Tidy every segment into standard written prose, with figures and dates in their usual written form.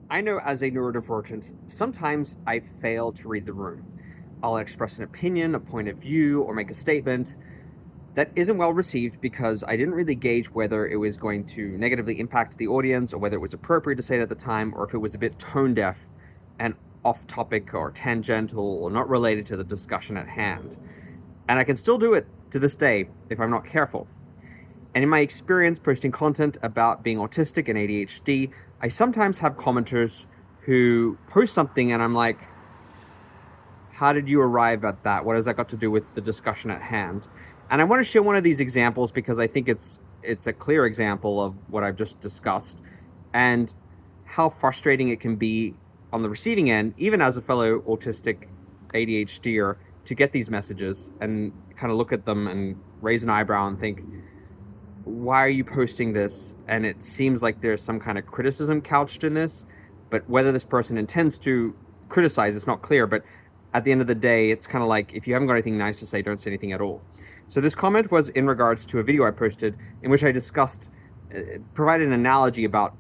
I know as a neurodivergent, sometimes I fail to read the room. I'll express an opinion, a point of view, or make a statement that isn't well received because I didn't really gauge whether it was going to negatively impact the audience or whether it was appropriate to say it at the time or if it was a bit tone deaf and off topic or tangential or not related to the discussion at hand. And I can still do it to this day if I'm not careful. And in my experience posting content about being autistic and ADHD, I sometimes have commenters who post something and I'm like, how did you arrive at that? What has that got to do with the discussion at hand? And I want to share one of these examples because I think it's a clear example of what I've just discussed and how frustrating it can be on the receiving end, even as a fellow autistic ADHDer, to get these messages and kind of look at them and raise an eyebrow and think, why are you posting this? And it seems like there's some kind of criticism couched in this, but whether this person intends to criticize, it's not clear. But at the end of the day, it's kind of like, if you haven't got anything nice to say, don't say anything at all. So this comment was in regards to a video I posted in which I discussed, provided an analogy about,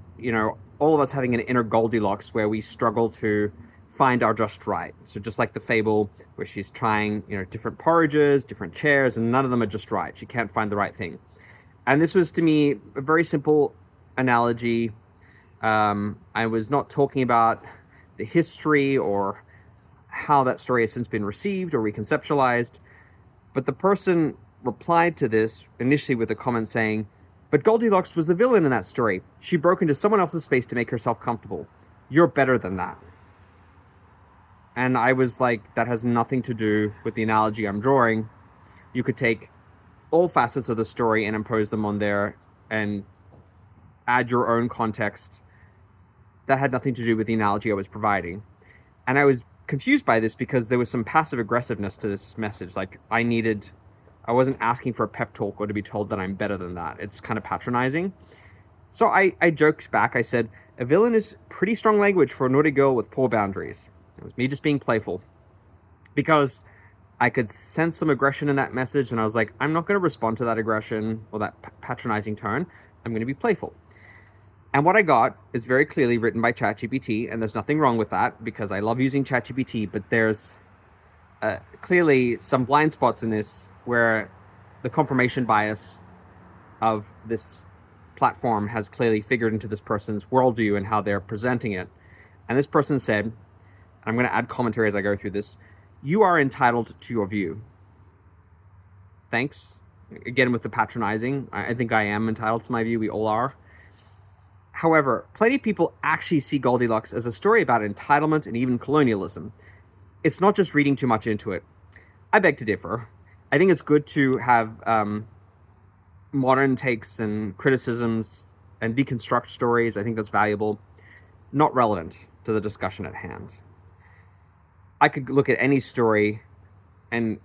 all of us having an inner Goldilocks where we struggle to find our just right. So just like the fable where she's trying, different porridges, different chairs, and none of them are just right. She can't find the right thing. And this was, to me, a very simple analogy. I was not talking about the history or how that story has since been received or reconceptualized. But the person replied to this initially with a comment saying, but Goldilocks was the villain in that story. She broke into someone else's space to make herself comfortable. You're better than that. And I was like, that has nothing to do with the analogy I'm drawing. You could take all facets of the story and impose them on there and add your own context that had nothing to do with the analogy I was providing. And I was confused by this because there was some passive aggressiveness to this message. Like I wasn't asking for a pep talk or to be told that I'm better than that. It's kind of patronizing. So I joked back. I said, a villain is pretty strong language for a naughty girl with poor boundaries. It was me just being playful because I could sense some aggression in that message, and I was like, I'm not going to respond to that aggression or that patronizing tone. I'm going to be playful. And what I got is very clearly written by ChatGPT, and there's nothing wrong with that because I love using ChatGPT, but there's clearly some blind spots in this where the confirmation bias of this platform has clearly figured into this person's worldview and how they're presenting it. And this person said, I'm going to add commentary as I go through this, you are entitled to your view. Thanks. Again, with the patronizing, I think I am entitled to my view. We all are. However, plenty of people actually see Goldilocks as a story about entitlement and even colonialism. It's not just reading too much into it. I beg to differ. I think it's good to have modern takes and criticisms and deconstruct stories. I think that's valuable. Not relevant to the discussion at hand. I could look at any story and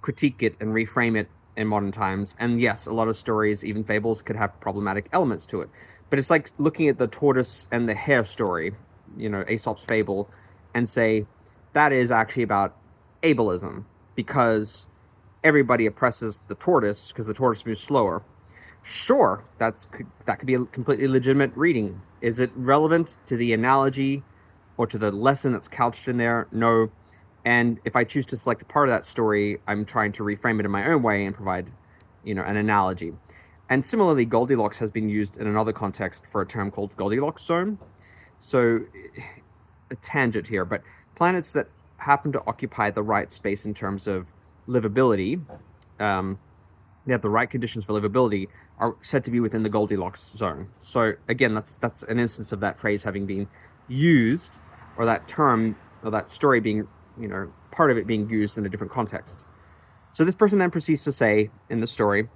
critique it and reframe it in modern times. And yes, a lot of stories, even fables, could have problematic elements to it. But it's like looking at the tortoise and the hare story, Aesop's fable, and say, that is actually about ableism because everybody oppresses the tortoise because the tortoise moves slower. Sure, that could be a completely legitimate reading. Is it relevant to the analogy or to the lesson that's couched in there? No. And if I choose to select a part of that story, I'm trying to reframe it in my own way and provide, an analogy. And similarly, Goldilocks has been used in another context for a term called Goldilocks zone. So, a tangent here, but planets that happen to occupy the right space in terms of livability, they have the right conditions for livability, are said to be within the Goldilocks zone. So again, that's an instance of that phrase having been used, or that term, or that story being, part of it being used in a different context. So this person then proceeds to say in the story,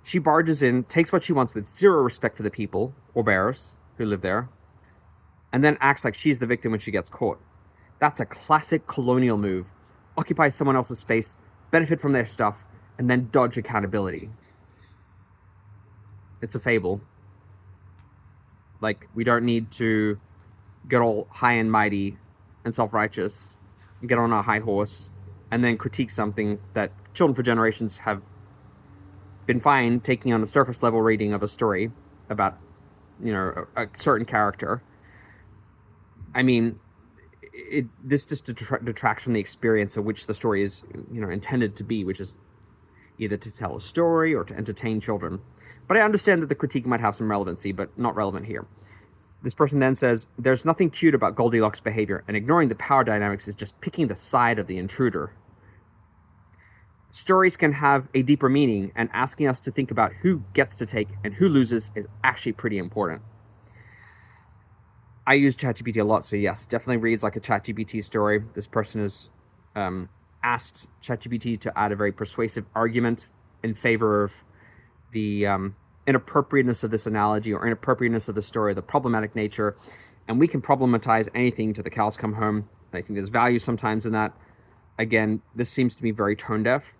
she barges in, takes what she wants with zero respect for the people, or bears, who live there, and then acts like she's the victim when she gets caught. That's a classic colonial move. Occupy someone else's space, benefit from their stuff, and then dodge accountability. It's a fable. Like, we don't need to get all high and mighty and self-righteous and get on our high horse and then critique something that children for generations have been fine taking on a surface level reading of a story about, a certain character. I mean, this just detracts from the experience of which the story is, intended to be, which is either to tell a story or to entertain children. But I understand that the critique might have some relevancy, but not relevant here. This person then says, there's nothing cute about Goldilocks behavior, and ignoring the power dynamics is just picking the side of the intruder. Stories can have a deeper meaning, and asking us to think about who gets to take and who loses is actually pretty important. I use ChatGPT a lot, so yes, definitely reads like a ChatGPT story. This person has asked ChatGPT to add a very persuasive argument in favor of the inappropriateness of this analogy or inappropriateness of the story, the problematic nature, and we can problematize anything to the cows come home. I think there's value sometimes in that. Again, this seems to be very tone deaf.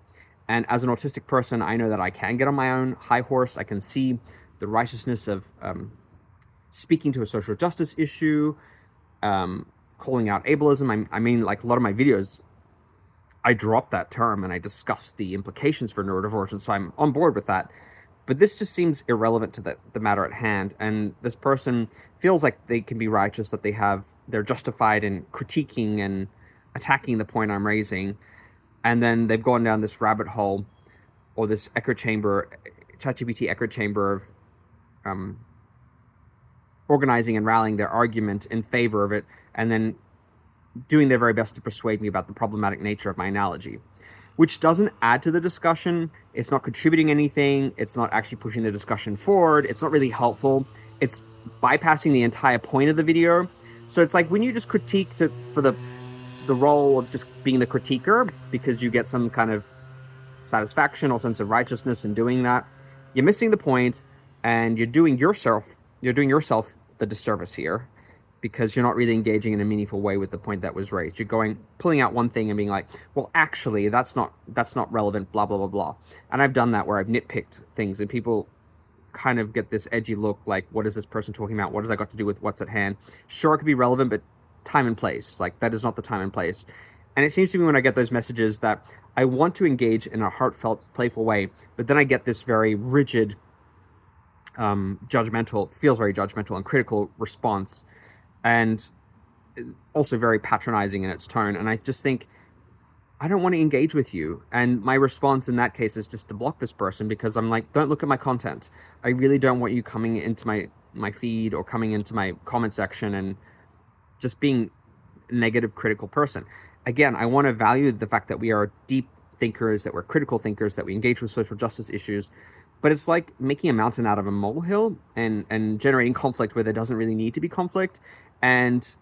And as an autistic person, I know that I can get on my own high horse. I can see the righteousness of speaking to a social justice issue, calling out ableism. I mean, like a lot of my videos, I drop that term and I discuss the implications for neurodivergence, so I'm on board with that. But this just seems irrelevant to the matter at hand. And this person feels like they can be righteous, that they're justified in critiquing and attacking the point I'm raising. And then they've gone down this rabbit hole or this echo chamber, ChatGPT echo chamber of organizing and rallying their argument in favor of it, and then doing their very best to persuade me about the problematic nature of my analogy, which doesn't add to the discussion. It's not contributing anything. It's not actually pushing the discussion forward. It's not really helpful. It's bypassing the entire point of the video. So it's like when you just critique for the role of just being the critiquer because you get some kind of satisfaction or sense of righteousness in doing that, you're missing the point, and you're doing yourself the disservice here, because you're not really engaging in a meaningful way with the point that was raised. You're pulling out one thing and being like, well, actually, that's not relevant, blah, blah, blah, blah. And I've done that where I've nitpicked things, and people kind of get this edgy look like, what is this person talking about? What has that got to do with what's at hand? Sure, it could be relevant, but time and place, like that is not the time and place. And it seems to me when I get those messages that I want to engage in a heartfelt, playful way, but then I get this very rigid, feels very judgmental and critical response, and also very patronizing in its tone. And I just think, I don't want to engage with you. And my response in that case is just to block this person, because I'm like, don't look at my content. I really don't want you coming into my feed or coming into my comment section and just being a negative, critical person. Again, I want to value the fact that we are deep thinkers, that we're critical thinkers, that we engage with social justice issues. But it's like making a mountain out of a molehill and generating conflict where there doesn't really need to be conflict. And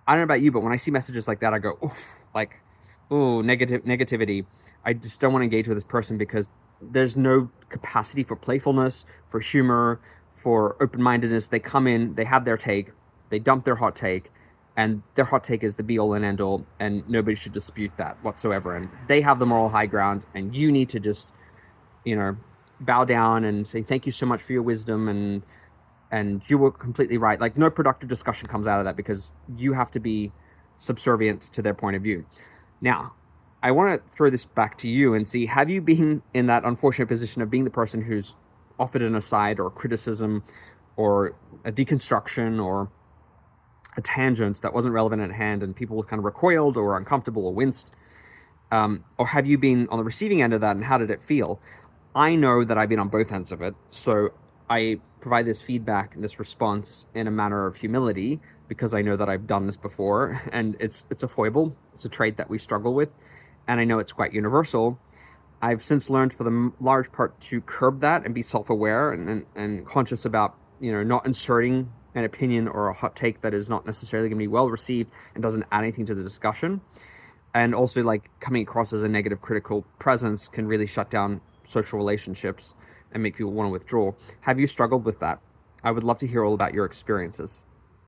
I don't know about you, but when I see messages like that, I go, oof, like, oh, negativity. I just don't want to engage with this person because there's no capacity for playfulness, for humor, for open-mindedness. They come in, they have their take, they dump their hot take, and their hot take is the be-all and end-all, and nobody should dispute that whatsoever. And they have the moral high ground, and you need to just, bow down and say, thank you so much for your wisdom, and you were completely right. Like, no productive discussion comes out of that because you have to be subservient to their point of view. Now, I want to throw this back to you and see, have you been in that unfortunate position of being the person who's offered an aside or criticism or a deconstruction or a tangent that wasn't relevant at hand, and people kind of recoiled or uncomfortable or winced? Or have you been on the receiving end of that, and how did it feel? I know that I've been on both ends of it, so I provide this feedback and this response in a manner of humility, because I know that I've done this before, and it's a foible, it's a trait that we struggle with, and I know it's quite universal. I've since learned, for the large part, to curb that and be self-aware and conscious about, not inserting an opinion or a hot take that is not necessarily going to be well received and doesn't add anything to the discussion. And also, like, coming across as a negative critical presence can really shut down social relationships and make people want to withdraw. Have you struggled with that? I would love to hear all about your experiences.